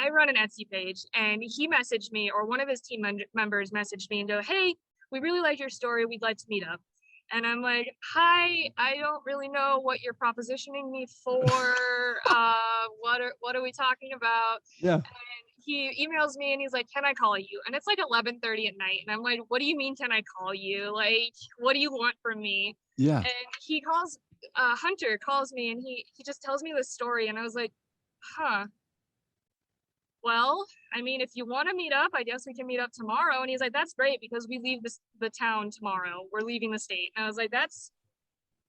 I run an Etsy page, and he messaged me, or one of his team members messaged me and go, "Hey, we really like your story. We'd like to meet up." And I'm like, "Hi, I don't really know what you're propositioning me for. What are we talking about?" Yeah. He emails me and he's like, "Can I call you?" And it's like 11:30 at night, and I'm like, "What do you mean, can I call you? Like, what do you want from me?" Yeah. And he calls, Hunter calls me, and he just tells me this story, and I was like, "Huh. Well, I mean, if you want to meet up, I guess we can meet up tomorrow." And he's like, "That's great, because we leave the town tomorrow. We're leaving the state." And I was like,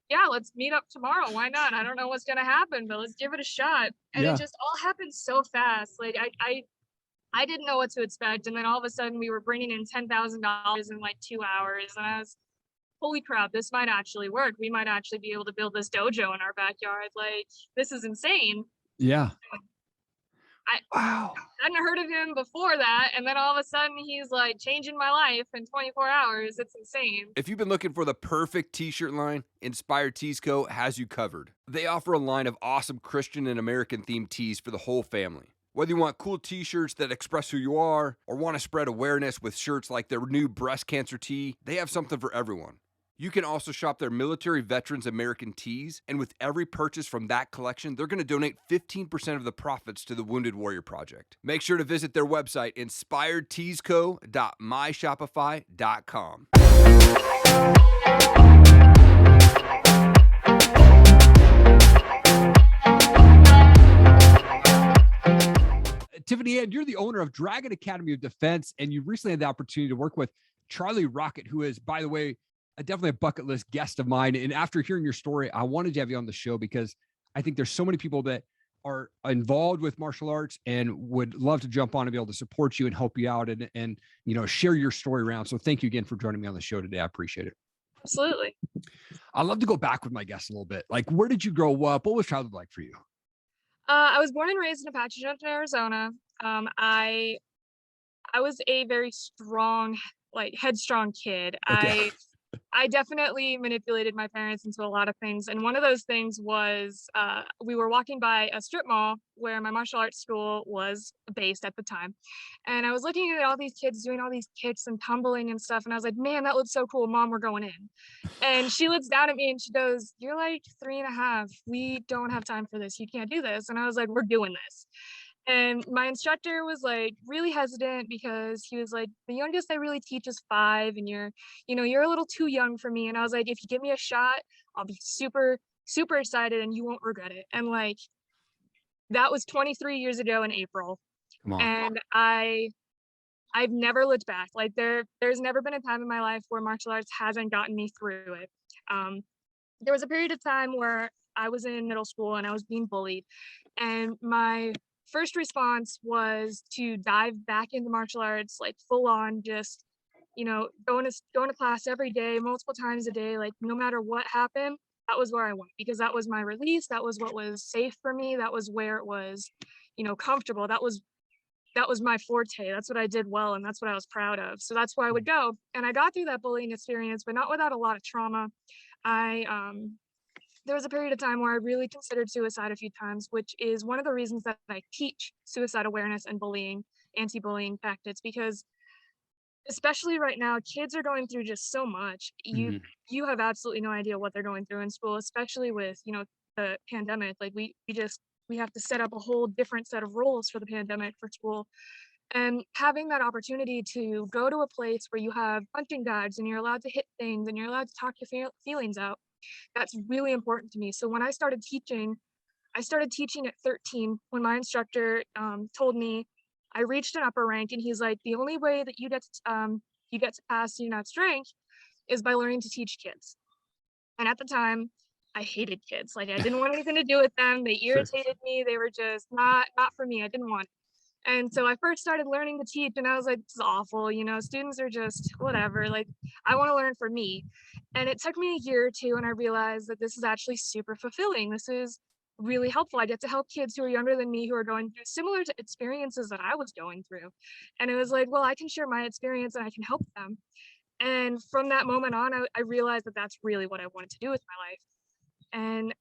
"Yeah, let's meet up tomorrow. Why not? I don't know what's gonna happen, but let's give it a shot." And it Yeah. just all happened so fast. Like I didn't know what to expect, and then all of a sudden we were bringing in $10,000 in like 2 hours, and I was, "Holy crap, this might actually work. We might actually be able to build this dojo in our backyard. Like, this is insane." Yeah. I Wow. hadn't heard of him before that, and then all of a sudden he's like changing my life in 24 hours. It's insane. If you've been looking for the perfect t-shirt line, Inspired Tees Co. has you covered. They offer a line of awesome Christian and American themed tees for the whole family. Whether you want cool t-shirts that express who you are or want to spread awareness with shirts like their new breast cancer tee, they have something for everyone. You can also shop their military veterans American tees, and with every purchase from that collection, they're going to donate 15% of the profits to the Wounded Warrior Project. Make sure to visit their website, inspiredteesco.myshopify.com. TiffanyAnn, you're the owner of Dragon Academy of Defense, and you recently had the opportunity to work with Charlie Rocket, who is, by the way, definitely a bucket list guest of mine. And after hearing your story, I wanted to have you on the show because I think there's so many people that are involved with martial arts and would love to jump on and be able to support you and help you out and share your story around. So thank you again for joining me on the show today. I appreciate it. Absolutely. I love to go back with my guests a little bit. Like, where did you grow up? What was childhood like for you? I was born and raised in Apache Junction, Arizona. I was a very strong, like headstrong kid. Okay. I definitely manipulated my parents into a lot of things. And one of those things was we were walking by a strip mall where my martial arts school was based at the time. And I was looking at all these kids doing all these kicks and tumbling and stuff. And I was like, "Man, that looks so cool. Mom, we're going in." And she looks down at me and she goes, "You're like 3.5. We don't have time for this. You can't do this." And I was like, "We're doing this." And my instructor was like really hesitant because he was like, "The youngest I really teach is 5, and you're a little too young for me." And I was like, "If you give me a shot, I'll be super, super excited and you won't regret it." And like, that was 23 years ago in April. Come on. And I've never looked back. Like there's never been a time in my life where martial arts hasn't gotten me through it. Um, there was a period of time where I was in middle school and I was being bullied. And my first response was to dive back into martial arts, like full on, just, going to class every day, multiple times a day, like no matter what happened, that was where I went, because that was my release. That was what was safe for me. That was where it was, comfortable. That was my forte. That's what I did well, and that's what I was proud of. So that's where I would go. And I got through that bullying experience, but not without a lot of trauma. I There was a period of time where I really considered suicide a few times, which is one of the reasons that I teach suicide awareness and bullying, anti-bullying tactics, because especially right now, kids are going through just so much. You Mhm. you have absolutely no idea what they're going through in school, especially with, the pandemic. Like we have to set up a whole different set of rules for the pandemic for school. And having that opportunity to go to a place where you have punching bags and you're allowed to hit things and you're allowed to talk your feelings out, that's really important to me. So when I started teaching at 13 when my instructor told me I reached an upper rank, and he's like, "The only way that you get to pass unit strength is by learning to teach kids." And at the time, I hated kids. Like I didn't want anything to do with them. They Sure. irritated me. They were just not for me. I didn't want it. And so I first started learning to teach, and I was like, "This is awful. Students are just whatever. Like, I want to learn for me." And it took me a year or two, and I realized that this is actually super fulfilling. This is really helpful. I get to help kids who are younger than me, who are going through similar to experiences that I was going through. And it was like, well, I can share my experience and I can help them. And from that moment on, I realized that that's really what I wanted to do with my life. And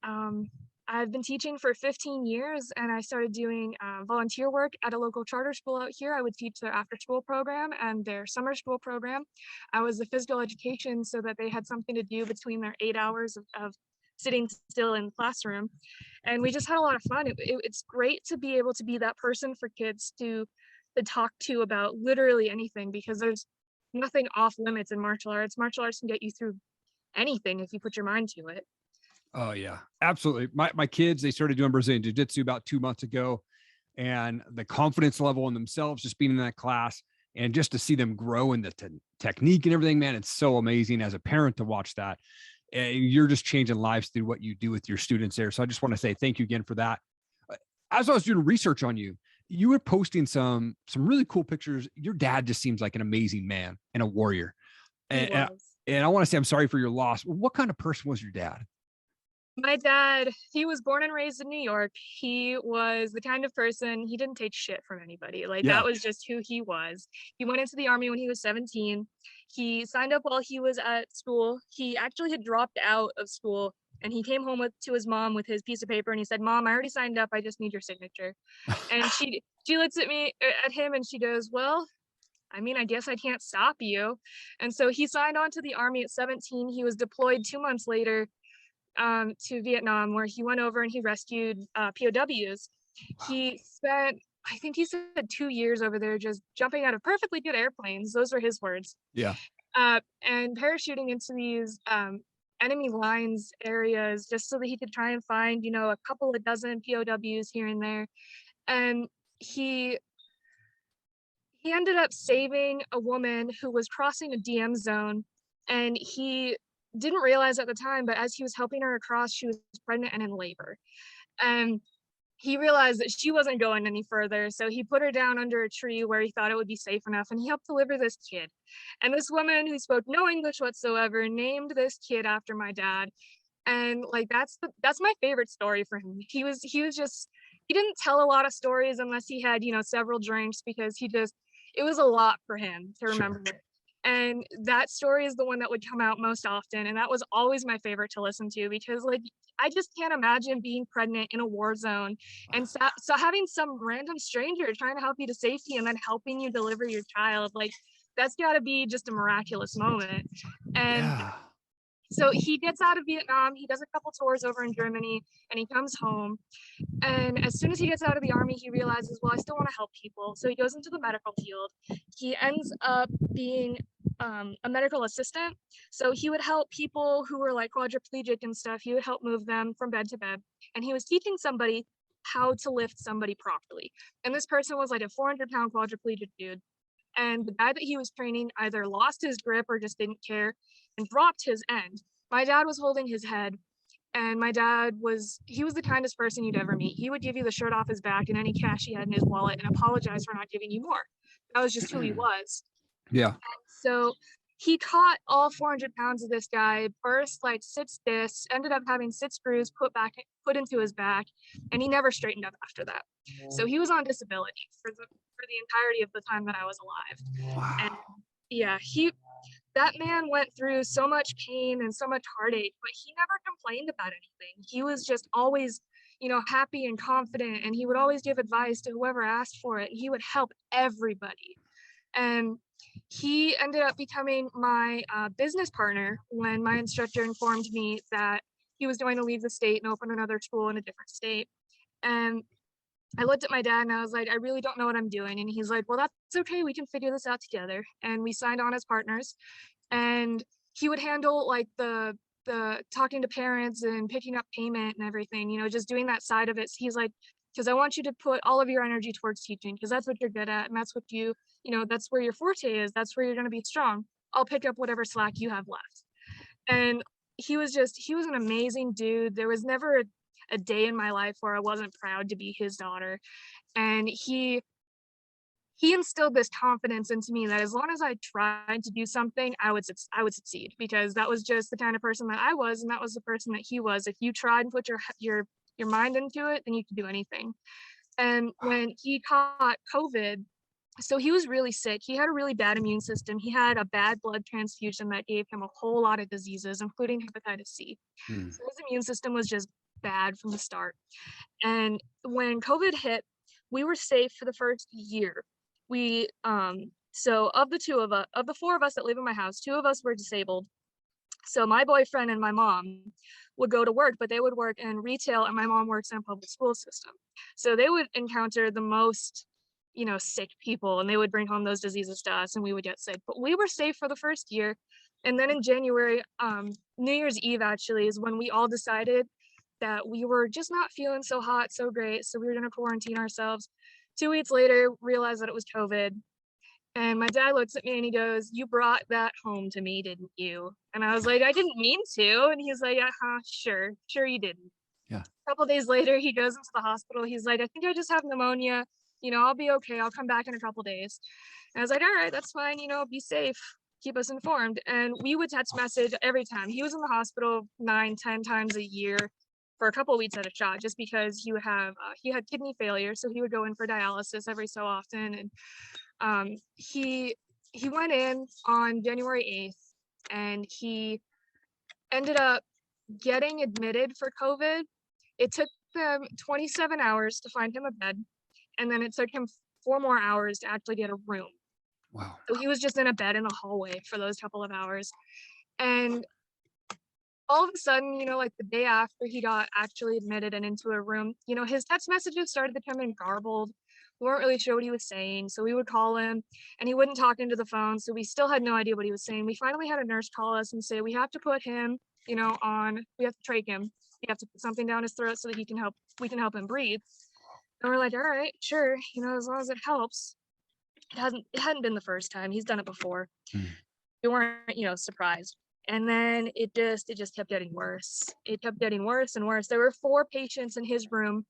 I've been teaching for 15 years, and I started doing volunteer work at a local charter school out here. I would teach their after school program and their summer school program. I was the physical education so that they had something to do between their 8 hours of sitting still in the classroom. And we just had a lot of fun. It's great to be able to be that person for kids to talk to about literally anything, because there's nothing off limits in martial arts. Martial arts can get you through anything if you put your mind to it. Oh yeah, absolutely. My kids, they started doing Brazilian jiu-jitsu about 2 months ago, and the confidence level in themselves, just being in that class and just to see them grow in the technique and everything, man, it's so amazing as a parent to watch that. And you're just changing lives through what you do with your students there. So I just want to say thank you again for that. As I was doing research on you, you were posting some really cool pictures. Your dad just seems like an amazing man and a warrior. He And, and, was. and I want to say I'm sorry for your loss. What kind of person was your dad? My dad, he was born and raised in New York. He was the kind of person, he didn't take shit from anybody. Like, Yeah. that was just who he was. He went into the army when he was 17. He signed up while he was at school. He actually had dropped out of school, and he came home to his mom with his piece of paper, and he said, "Mom, I already signed up. I just need your signature." And she looks at him, and she goes, "Well, I mean, I guess I can't stop you." And so he signed on to the army at 17. He was deployed 2 months later to Vietnam, where he went over and he rescued POWs. He spent, I think he said, 2 years over there just jumping out of perfectly good airplanes. Those were his words. Yeah. And parachuting into these enemy lines areas just so that he could try and find, a couple of dozen POWs here and there. And he ended up saving a woman who was crossing a DM zone, and he didn't realize at the time, but as he was helping her across, she was pregnant and in labor. And he realized that she wasn't going any further, so he put her down under a tree where he thought it would be safe enough, and he helped deliver this kid. And this woman, who spoke no English whatsoever, named this kid after my dad. And like, that's my favorite story for him. He didn't tell a lot of stories unless he had, several drinks, because it was a lot for him to remember. Sure. And that story is the one that would come out most often, and that was always my favorite to listen to, because like, I just can't imagine being pregnant in a war zone and so having some random stranger trying to help you to safety and then helping you deliver your child. Like, that's got to be just a miraculous moment. And Yeah. so he gets out of Vietnam, he does a couple tours over in Germany, and he comes home. And as soon as he gets out of the army, he realizes, well, I still want to help people. So he goes into the medical field. He ends up being a medical assistant. So he would help people who were like quadriplegic and stuff. He would help move them from bed to bed. And he was teaching somebody how to lift somebody properly. And this person was like a 400-pound quadriplegic dude. And the guy that he was training either lost his grip or just didn't care and dropped his end. My dad was holding his head, and my dad was the kindest person you'd ever meet. He would give you the shirt off his back and any cash he had in his wallet and apologize for not giving you more. That was just who he was. Yeah. So he caught all 400 pounds of this guy, burst like 6 discs, ended up having 6 screws put into his back, and he never straightened up after that. So he was on disability for the entirety of the time that I was alive. Wow. And yeah, that man went through so much pain and so much heartache, but he never complained about anything. He was just always, happy and confident, and he would always give advice to whoever asked for it. He would help everybody. And he ended up becoming my business partner when my instructor informed me that he was going to leave the state and open another school in a different state. And I looked at my dad and I was like, I really don't know what I'm doing. And he's like, well, that's okay. We can figure this out together. And we signed on as partners. And he would handle like the talking to parents and picking up payment and everything, just doing that side of it. So he's like, because I want you to put all of your energy towards teaching, because that's what you're good at. And that's what that's where your forte is. That's where you're going to be strong. I'll pick up whatever slack you have left. And he was an amazing dude. There was never a day in my life where I wasn't proud to be his daughter. And he instilled this confidence into me that as long as I tried to do something, I would succeed, because that was just the kind of person that I was, and that was the person that he was. If you tried and put your mind into it, then you could do anything. And when he caught COVID, so he was really sick. He had a really bad immune system. He had a bad blood transfusion that gave him a whole lot of diseases, including hepatitis C. So his immune system was just bad from the start. And when COVID hit, we were safe for the first year. We so of the four of us that live in my house, two of us were disabled. So my boyfriend and my mom would go to work, but they would work in retail and my mom works in a public school system. So they would encounter the most, sick people, and they would bring home those diseases to us and we would get sick. But we were safe for the first year. And then in January, New Year's Eve actually is when we all decided that we were just not feeling so hot, so great. So we were going to quarantine ourselves. 2 weeks later, realized that it was COVID. And my dad looks at me and he goes, "You brought that home to me, didn't you?" And I was like, "I didn't mean to." And he's like, "Uh-huh, sure you didn't." Yeah. A couple days later, he goes into the hospital. He's like, "I think I just have pneumonia. I'll be okay. I'll come back in a couple days." And I was like, "All right, that's fine. Be safe. Keep us informed." And we would text message every time. He was in the hospital 9, 10 times a year for a couple of weeks at a shot, just because he had kidney failure. So he would go in for dialysis every so often. And he went in on January 8th and he ended up getting admitted for COVID. It took them 27 hours to find him a bed, and then it took him 4 more hours to actually get a room. Wow. So he was just in a bed in the hallway for those couple of hours. And all of a sudden, like the day after he got actually admitted and into a room, his text messages started becoming garbled. We weren't really sure what he was saying. So we would call him and he wouldn't talk into the phone. So we still had no idea what he was saying. We finally had a nurse call us and say, "We have to put him, we have to trach him. We have to put something down his throat so that we can help him breathe." And we're like, "All right, sure. As long as it helps." It hadn't been the first time. He's done it before. Mm. We weren't, surprised. And then it just kept getting worse. It kept getting worse and worse. There were 4 patients in his room,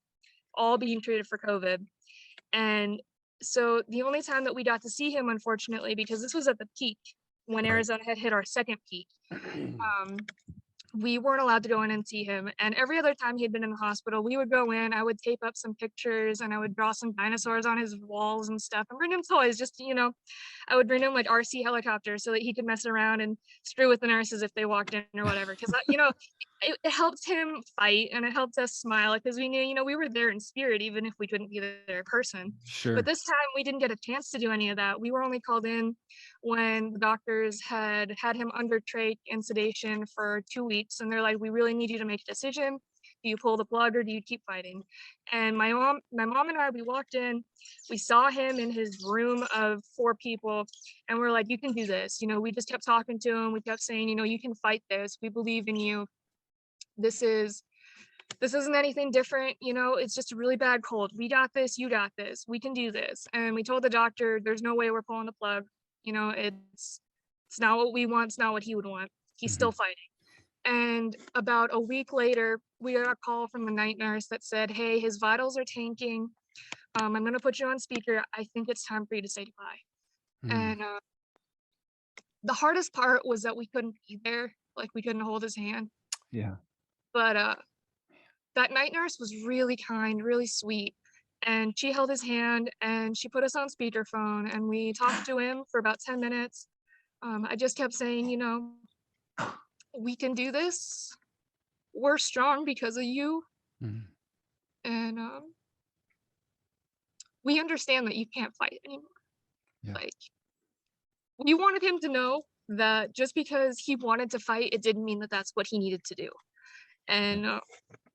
all being treated for COVID. And so the only time that we got to see him, unfortunately, because this was at the peak when Right. Arizona had hit our second peak, we weren't allowed to go in and see him. And every other time he'd been in the hospital, we would go in, I would tape up some pictures and I would draw some dinosaurs on his walls and stuff and bring him toys, just, I would bring him like RC helicopters so that he could mess around and screw with the nurses if they walked in or whatever. Cause it helped him fight and it helped us smile because we knew, we were there in spirit, even if we couldn't be there in person. Sure. But this time we didn't get a chance to do any of that. We were only called in when the doctors had him under trach and sedation for 2 weeks. And they're like, "We really need you to make a decision. Do you pull the plug or do you keep fighting?" And my mom and I, we walked in, we saw him in his room of 4 people, and we're like, "You can do this." We just kept talking to him. We kept saying, "You can fight this. We believe in you. This isn't anything different. It's just a really bad cold. We got this. You got this. We can do this." And we told the doctor, "There's no way we're pulling the plug. It's not what we want. It's not what he would want. He's still fighting." And about a week later, we got a call from the night nurse that said, "Hey, his vitals are tanking. I'm going to put you on speaker. I think it's time for you to say goodbye." Mm. And the hardest part was that we couldn't be there. Like, we couldn't hold his hand. Yeah. But that night nurse was really kind, really sweet. And she held his hand and she put us on speakerphone and we talked to him for about 10 minutes. I just kept saying, "We can do this. We're strong because of you. Mm. And we understand that you can't fight anymore." Yeah. Like, we wanted him to know that just because he wanted to fight, it didn't mean that that's what he needed to do. And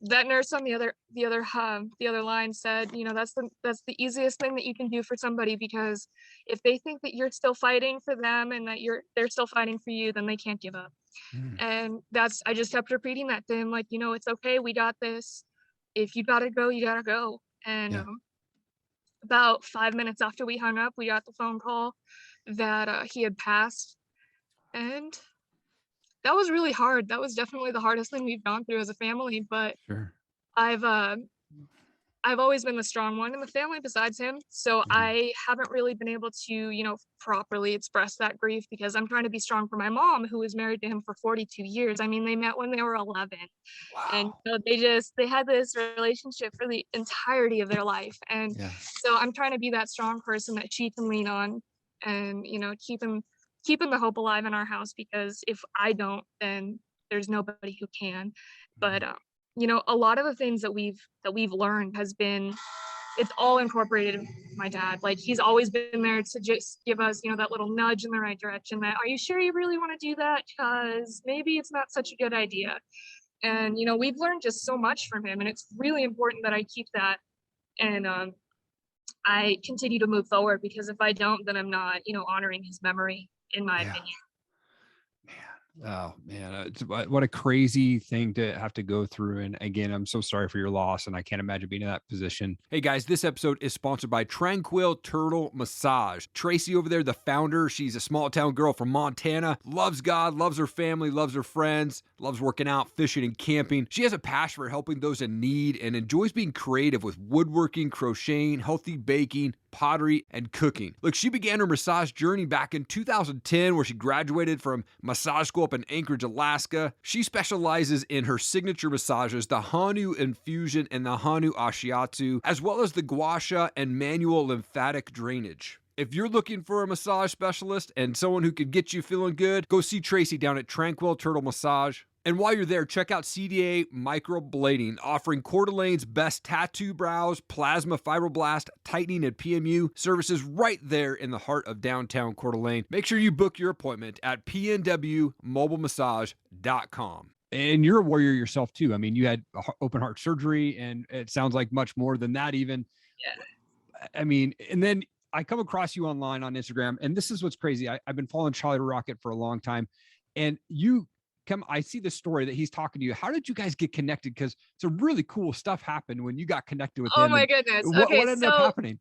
that nurse on the other line said, that's the easiest thing that you can do for somebody, because if they think that you're still fighting for them and that they're still fighting for you, then they can't give up. Mm. And I just kept repeating that to him, like, "It's okay, we got this. If you gotta go, you gotta go." And Yeah. about 5 minutes after we hung up, we got the phone call that he had passed. And that was really hard. That was definitely the hardest thing we've gone through as a family. But Sure. I've always been the strong one in the family besides him. So I haven't really been able to, properly express that grief because I'm trying to be strong for my mom, who was married to him for 42 years. I mean, they met when they were 11. And Wow. they had this relationship for the entirety of their life. And Yeah. so I'm trying to be that strong person that she can lean on and, keeping the hope alive in our house, because if I don't, then there's nobody who can. But you know, a lot of the things that we've learned has been, it's all incorporated in my dad. Like, he's always been there to just give us, you know, that little nudge in the right direction, that, are you sure you really want to do that? Because maybe it's not such a good idea. And, you know, we've learned just so much from him, and it's really important that I keep that. And I continue to move forward, because if I don't, then I'm not, you know, honoring his memory, in my Yeah. opinion. Oh man, what a crazy thing to have to go through. And again, I'm so sorry for your loss, and I can't imagine being in that position. Hey guys, this episode is sponsored by Tranquil Turtle Massage. Tracy over there, the founder, she's a small town girl from Montana, loves God, loves her family, loves her friends, loves working out, fishing, and camping. She has a passion for helping those in need and enjoys being creative with woodworking, crocheting, healthy baking, pottery, and cooking. Look, she began her massage journey back in 2010, where she graduated from massage school up in Anchorage, Alaska. She specializes in her signature massages, the Hanu Infusion and the Hanu Ashiatsu, as well as the gua sha and manual lymphatic drainage. If you're looking for a massage specialist and someone who could get you feeling good, go see Tracy down at Tranquil Turtle Massage. And while you're there, check out CDA Microblading, offering Coeur d'Alene's best tattoo brows, plasma fibroblast, tightening, and PMU services right there in the heart of downtown Coeur d'Alene. Make sure you book your appointment at pnwmobilemassage.com. And you're a warrior yourself too. I mean, you had open heart surgery, and it sounds like much more than that even. Yeah. I mean, and then I come across you online on Instagram, and this is what's crazy. I've been following Charlie Rocket for a long time, and I see the story that he's talking to you. How did you guys get connected? Because some really cool stuff happened when you got connected with Oh him. my And goodness. what Okay, ended up happening?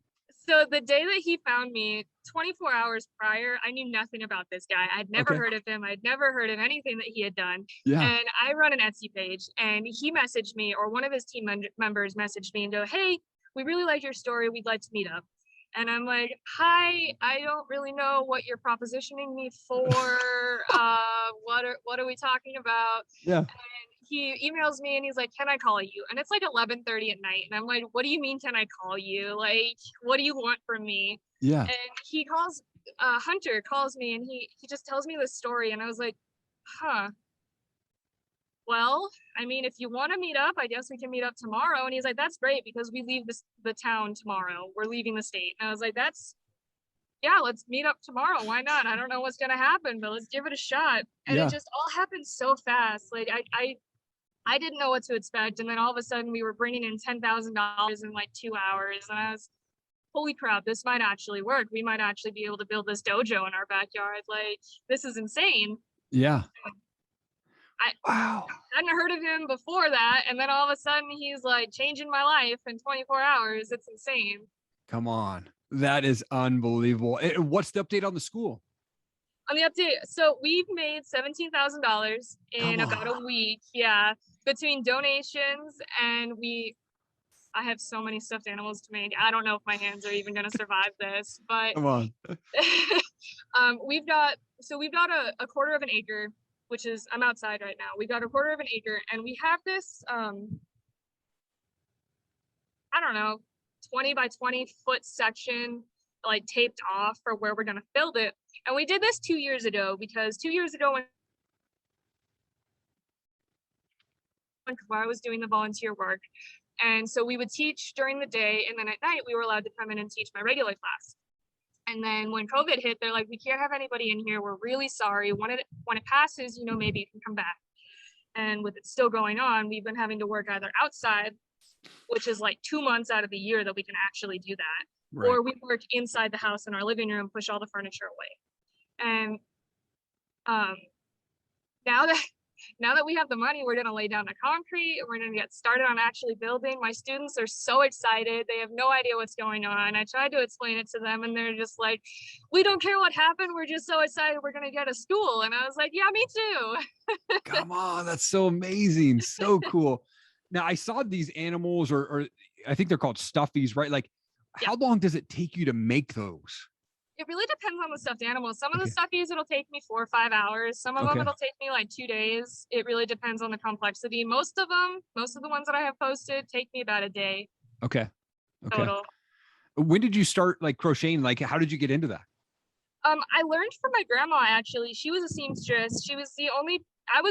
so the day that he found me, 24 hours prior, I knew nothing about this guy. I'd never Okay. heard of him. I'd never heard of anything that he had done. Yeah. And I run an Etsy page, and he messaged me, or one of his team members messaged me and go, "Hey, we really like your story. We'd like to meet up." And I'm like, "Hi, I don't really know what you're propositioning me for. What are we talking about?" Yeah. And he emails me and he's like, "Can I call you?" And it's like 11:30 at night. And I'm like, "What do you mean, can I call you? Like, what do you want from me?" Yeah. And he calls, Hunter calls me, and he just tells me this story. And I was like, huh, well, I mean, if you want to meet up, I guess we can meet up tomorrow. And he's like, "That's great, because we leave the town tomorrow. We're leaving the state." And I was like, yeah, let's meet up tomorrow. Why not? I don't know what's going to happen, but let's give it a shot. And Yeah. it just all happened so fast. Like, I didn't know what to expect. And then all of a sudden we were bringing in $10,000 in like 2 hours. And I was, holy crap, this might actually work. We might actually be able to build this dojo in our backyard. Like, this is insane. Yeah. I Wow. hadn't heard of him before that. And then all of a sudden he's like changing my life in 24 hours. It's insane. Come on. That is unbelievable. And what's the update on the school? On the update, so we've made $17,000 in about a week. Yeah. Between donations and I have so many stuffed animals to make. I don't know if my hands are even going to survive this, but Come on. we've got a quarter of an acre, which is, I'm outside right now. We've got a quarter of an acre, and we have this, I don't know, 20 by 20 foot section like taped off for where we're going to build it. And we did this 2 years ago, because 2 years ago when I was doing the volunteer work, and so we would teach during the day, and then at night we were allowed to come in and teach my regular class. And then when COVID hit, they're like, "We can't have anybody in here. We're really sorry. When it passes, you know, maybe you can come back." And with it still going on, we've been having to work either outside, which is like 2 months out of the year that we can actually do that, Right. or we work inside the house in our living room, push all the furniture away. And now that we have the money, we're going to lay down the concrete, and we're going to get started on actually building. My students are so excited. They have no idea what's going on. I tried to explain it to them, and they're just like, "We don't care what happened. We're just so excited we're going to get a school." And I was like, "Yeah, me too." Come on. That's so amazing. So cool. Now, I saw these animals, or I think they're called Stuffies, right? Like, Yeah. how long does it take you to make those? It really depends on the stuffed animals. Some of Okay. the stuffies, it'll take me 4 or 5 hours. Some of them, Okay. it'll take me like 2 days. It really depends on the complexity. Most of the ones that I have posted take me about a day Okay. Okay. total. When did you start like crocheting? Like, how did you get into that? I learned from my grandma, actually. She was a seamstress. I was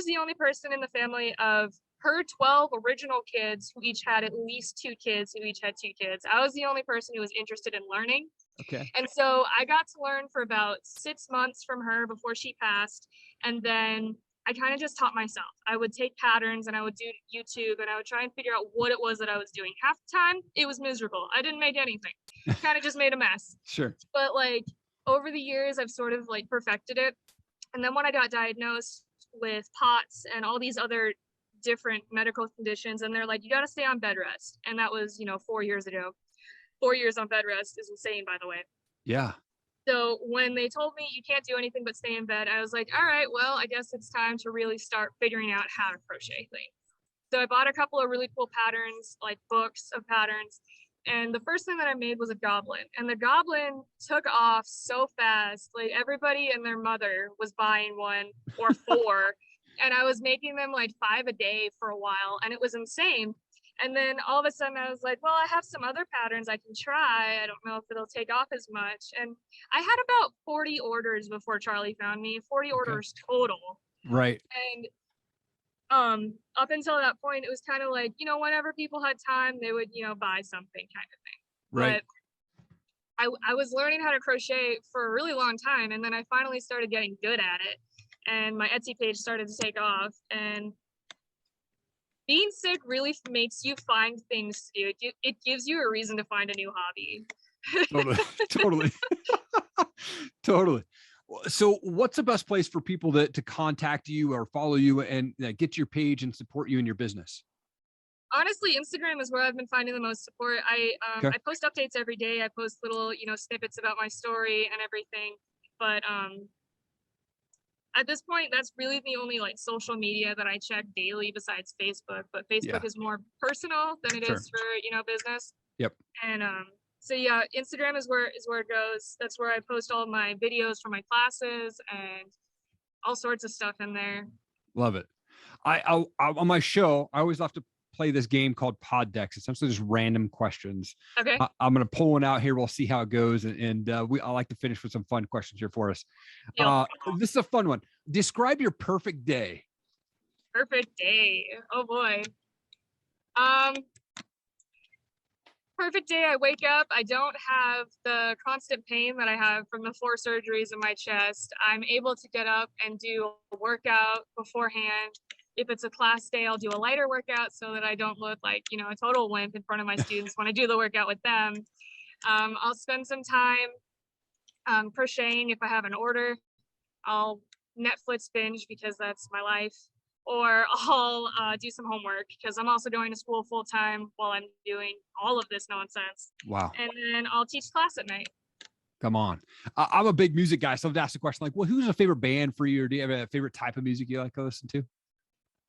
the only person in the family of her 12 original kids who each had at least 2 kids who each had 2 kids. I was the only person who was interested in learning. Okay. And so I got to learn for about 6 months from her before she passed. And then I kind of just taught myself. I would take patterns and I would do YouTube and I would try and figure out what it was that I was doing. Half the time, it was miserable. I didn't make anything. Kind of just made a mess. Sure. But like over the years, I've sort of like perfected it. And then when I got diagnosed with POTS and all these other different medical conditions, and they're like, you got to stay on bed rest. And that was, 4 years ago. 4 years on bed rest is insane, by the way. Yeah. So when they told me you can't do anything but stay in bed, I was like, all right, well, I guess it's time to really start figuring out how to crochet things. So I bought a couple of really cool patterns, like books of patterns. And the first thing that I made was a goblin. And the goblin took off so fast. Like everybody and their mother was buying one or 4. And I was making them like 5 a day for a while. And it was insane. And then all of a sudden I was like, well, I have some other patterns I can try. I don't know if it'll take off as much. And I had about 40 orders before Charlie found me, 40 orders total. Right. And up until that point, it was kind of like, whenever people had time, they would, buy something kind of thing. Right. But I was learning how to crochet for a really long time. And then I finally started getting good at it. And my Etsy page started to take off. And being sick really makes you find things to do. It gives you a reason to find a new hobby. Totally. Totally. So what's the best place for people to contact you or follow you and get to your page and support you in your business? Honestly, Instagram is where I've been finding the most support. I post updates every day. I post little, snippets about my story and everything. But at this point, that's really the only like social media that I check daily besides Facebook. But Facebook is more personal than it is for, business. Yep. And so yeah, Instagram is where it goes. That's where I post all my videos from my classes and all sorts of stuff in there. Love it. I on my show, I always love to play this game called Pod Decks. Essentially just random questions. Okay. I'm going to pull one out here. We'll see how it goes. And I like to finish with some fun questions here for us. Yep. This is a fun one. Describe your perfect day. Perfect day. Oh boy. Perfect day. I wake up. I don't have the constant pain that I have from the 4 surgeries in my chest. I'm able to get up and do a workout beforehand. If it's a class day, I'll do a lighter workout so that I don't look like, a total wimp in front of my students when I do the workout with them. I'll spend some time crocheting if I have an order. I'll Netflix binge because that's my life. Or I'll do some homework because I'm also going to school full time while I'm doing all of this nonsense. Wow. And then I'll teach class at night. Come on. I'm a big music guy. So I've asked a question like, well, who's a favorite band for you? Or do you have a favorite type of music you like to listen to?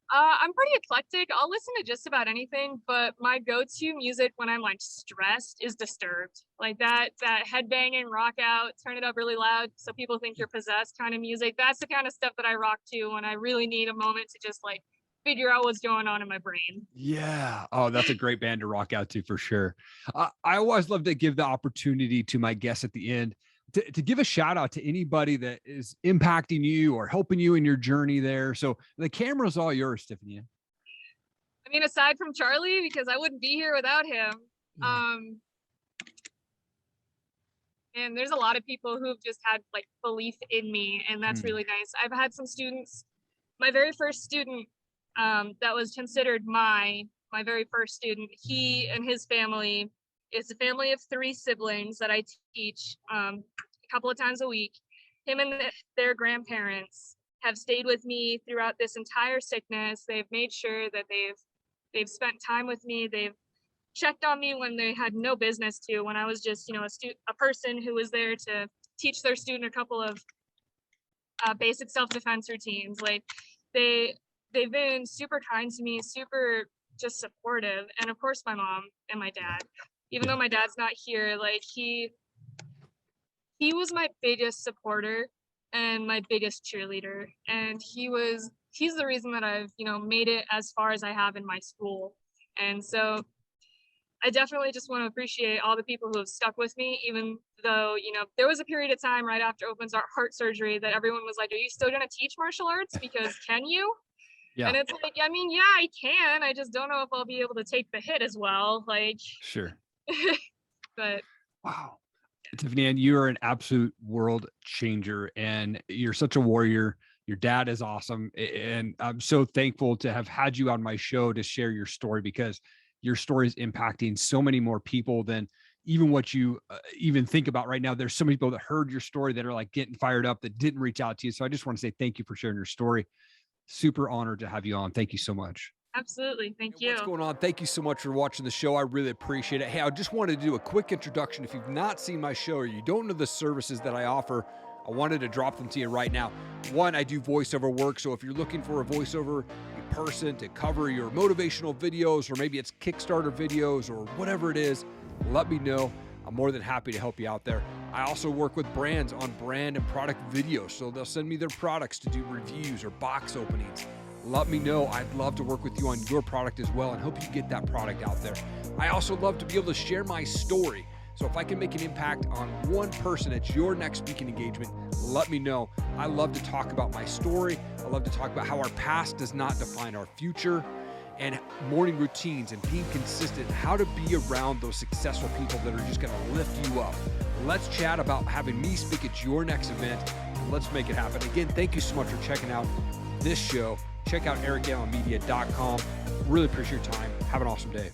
I'm pretty eclectic. I'll listen to just about anything, but my go-to music when I'm like stressed is Disturbed. Like that headbanging, rock out, turn it up really loud so people think you're possessed kind of music. That's the kind of stuff that I rock to when I really need a moment to just like figure out what's going on in my brain. Yeah. Oh, that's a great band to rock out to for sure. I always love to give the opportunity to my guests at the end to give a shout out to anybody that is impacting you or helping you in your journey there. So the camera's all yours, TiffanyAnn. I mean, aside from Charlie, because I wouldn't be here without him. Yeah. And there's a lot of people who've just had like belief in me, and that's really nice. I've had some students, my very first student that was considered my very first student, he and his family, it's a family of 3 siblings that I teach a couple of times a week. Him and their grandparents have stayed with me throughout this entire sickness. They've made sure that they've spent time with me. They've checked on me when they had no business to, when I was just, a person who was there to teach their student a couple of basic self-defense routines. Like they've been super kind to me, super just supportive. And of course, my mom and my dad. Even though my dad's not here, like he was my biggest supporter and my biggest cheerleader. And he's the reason that I've, made it as far as I have in my school. And so I definitely just want to appreciate all the people who have stuck with me, even though, there was a period of time right after open heart surgery that everyone was like, are you still going to teach martial arts? Because can you? Yeah, And it's like, I mean, yeah, I can. I just don't know if I'll be able to take the hit as well. Like, sure. but Wow. TiffanyAnn, you are an absolute world changer and you're such a warrior. Your dad is awesome. And I'm so thankful to have had you on my show to share your story because your story is impacting so many more people than even what you even think about right now. There's so many people that heard your story that are like getting fired up that didn't reach out to you. So I just want to say thank you for sharing your story. Super honored to have you on. Thank you so much. absolutely. Thank What's you. going on? Thank you so much for watching the show. I really appreciate it. Hey, I just wanted to do a quick introduction. If you've not seen my show or you don't know the services that I offer, I wanted to drop them to you right now. One, I do voiceover work. So if you're looking for a voiceover person to cover your motivational videos, or maybe it's Kickstarter videos or whatever it is, let me know. I'm more than happy to help you out there. I also work with brands on brand and product videos. So they'll send me their products to do reviews or box openings. Let me know. I'd love to work with you on your product as well and help you get that product out there. I also love to be able to share my story. So if I can make an impact on one person at your next speaking engagement, let me know. I love to talk about my story. I love to talk about how our past does not define our future, and morning routines and being consistent, how to be around those successful people that are just going to lift you up. Let's chat about having me speak at your next event. Let's make it happen. Again, thank you so much for checking out this show. Check out erikallenmedia.com. Really appreciate your time. Have an awesome day.